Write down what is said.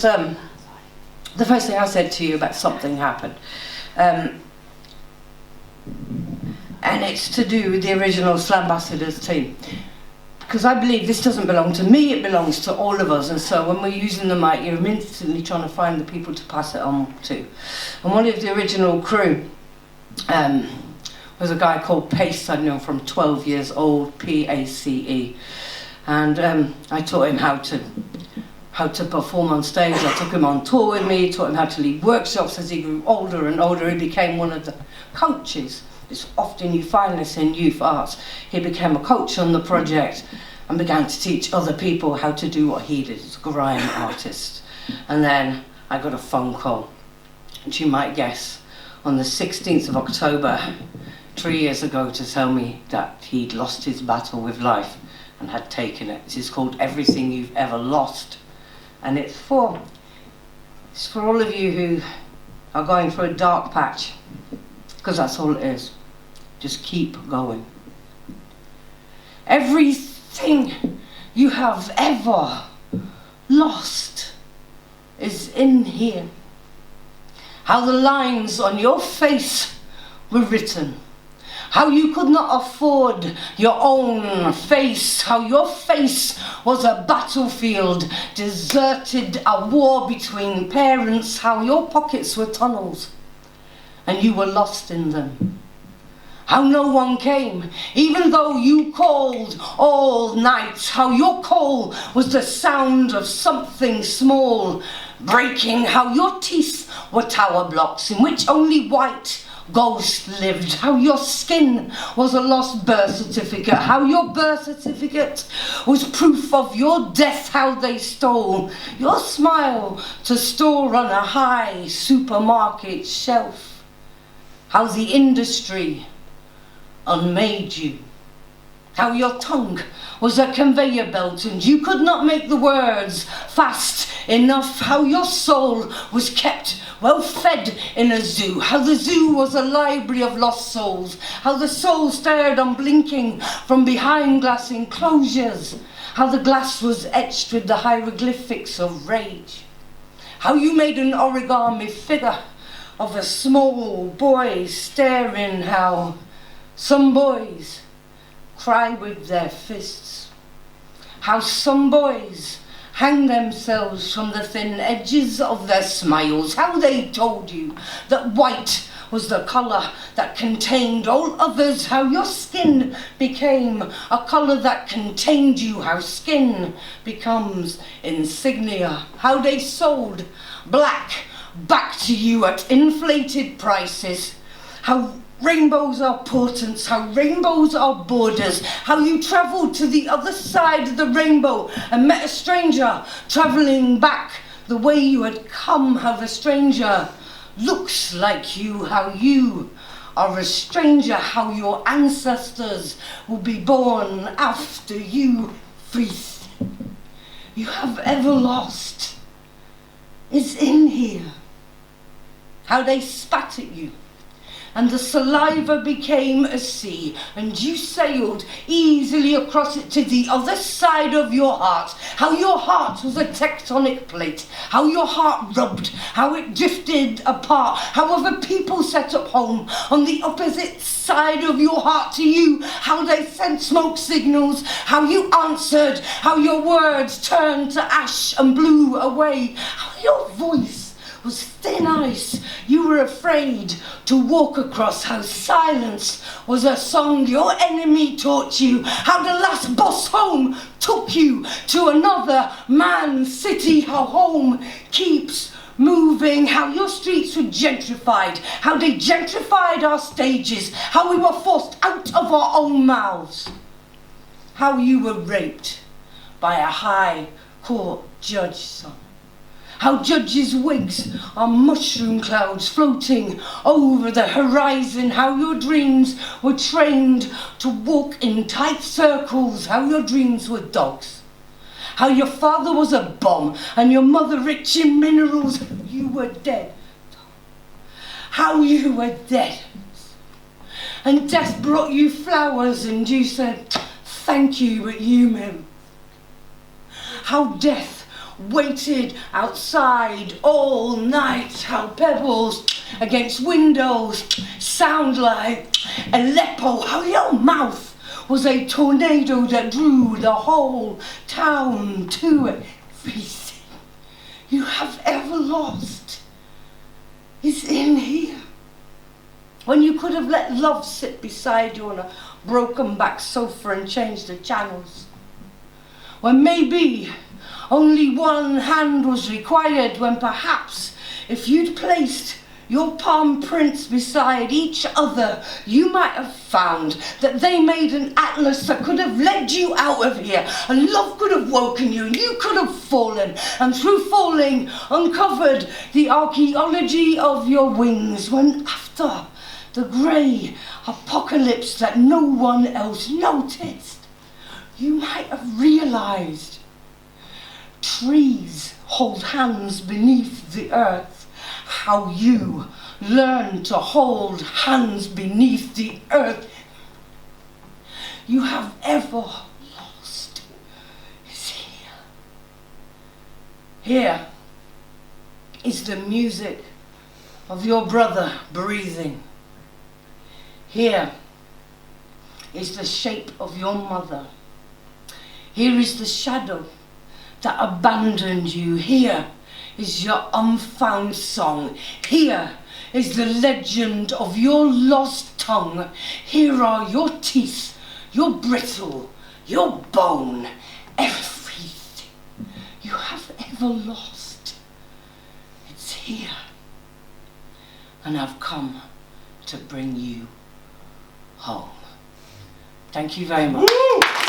The first thing I said to you about something happened, and it's to do with the original Slambassadors team, because I believe this doesn't belong to me, it belongs to all of us. And so when we're using the mic, you're instantly trying to find the people to pass it on to. And one of the original crew was a guy called Pace. I'd known from 12 years old, P-A-C-E, and I taught him how to perform on stage. I took him on tour with me, taught him how to lead workshops. As he grew older and older, he became one of the coaches. It's often you find this in youth arts. He became a coach on the project and began to teach other people how to do what he did. He's a grime artist. And then I got a phone call, which you might guess, on the 16th of October, 3 years ago, to tell me that he'd lost his battle with life and had taken it. This is called Everything You've Ever Lost. And it's for all of you who are going through a dark patch, because that's all it is. Just keep going. Everything you have ever lost is in here. How the lines on your face were written. How you could not afford your own face. How your face was a battlefield, deserted, a war between parents. How your pockets were tunnels and you were lost in them. How no one came, even though you called all night. How your call was the sound of something small breaking. How your teeth were tower blocks in which only white ghost lived. How your skin was a lost birth certificate. How your birth certificate was proof of your death. How they stole your smile to store on a high supermarket shelf. How the industry unmade you. How your tongue was a conveyor belt and you could not make the words fast enough. How your soul was kept well fed in a zoo. How the zoo was a library of lost souls. How the soul stared unblinking from behind glass enclosures. How the glass was etched with the hieroglyphics of rage. How you made an origami figure of a small boy staring. How some boys cry with their fists. How some boys hang themselves from the thin edges of their smiles. How they told you that white was the colour that contained all others. How your skin became a colour that contained you. How skin becomes insignia. How they sold black back to you at inflated prices. How rainbows are portents, how rainbows are borders. How you travelled to the other side of the rainbow and met a stranger travelling back the way you had come. How the stranger looks like you. How you are a stranger. How your ancestors will be born after you. Everything you have ever lost is in here. How they spat at you and the saliva became a sea, and you sailed easily across it to the other side of your heart. How your heart was a tectonic plate. How your heart rubbed. How it drifted apart. How other people set up home on the opposite side of your heart to you. How they sent smoke signals. How you answered. How your words turned to ash and blew away. How your voice was thin ice you were afraid to walk across. How silence was a song your enemy taught you. How the last bus home took you to another man's city. How home keeps moving. How your streets were gentrified. How they gentrified our stages. How we were forced out of our own mouths. How you were raped by a high court judge, son. How judges' wigs are mushroom clouds floating over the horizon. How your dreams were trained to walk in tight circles. How your dreams were dogs. How your father was a bomb and your mother rich in minerals. You were dead. How you were dead. And death brought you flowers and you said, thank you, but you meant. How death waited outside all night. How pebbles against windows sound like Aleppo. How your mouth was a tornado that drew the whole town to it. Everything you have ever lost is in here. When you could have let love sit beside you on a broken back sofa and change the channels. When maybe only one hand was required, when perhaps if you'd placed your palm prints beside each other, you might have found that they made an atlas that could have led you out of here, and love could have woken you, and you could have fallen, and through falling uncovered the archaeology of your wings, when after the grey apocalypse that no one else noticed, you might have realised trees hold hands beneath the earth. How you learn to hold hands beneath the earth you have ever lost is here. Here is the music of your brother breathing. Here is the shape of your mother. Here is the shadow that abandoned you. Here is your unfound song. Here is the legend of your lost tongue. Here are your teeth, your brittle, your bone, everything you have ever lost. It's here. And I've come to bring you home. Thank you very much. Woo!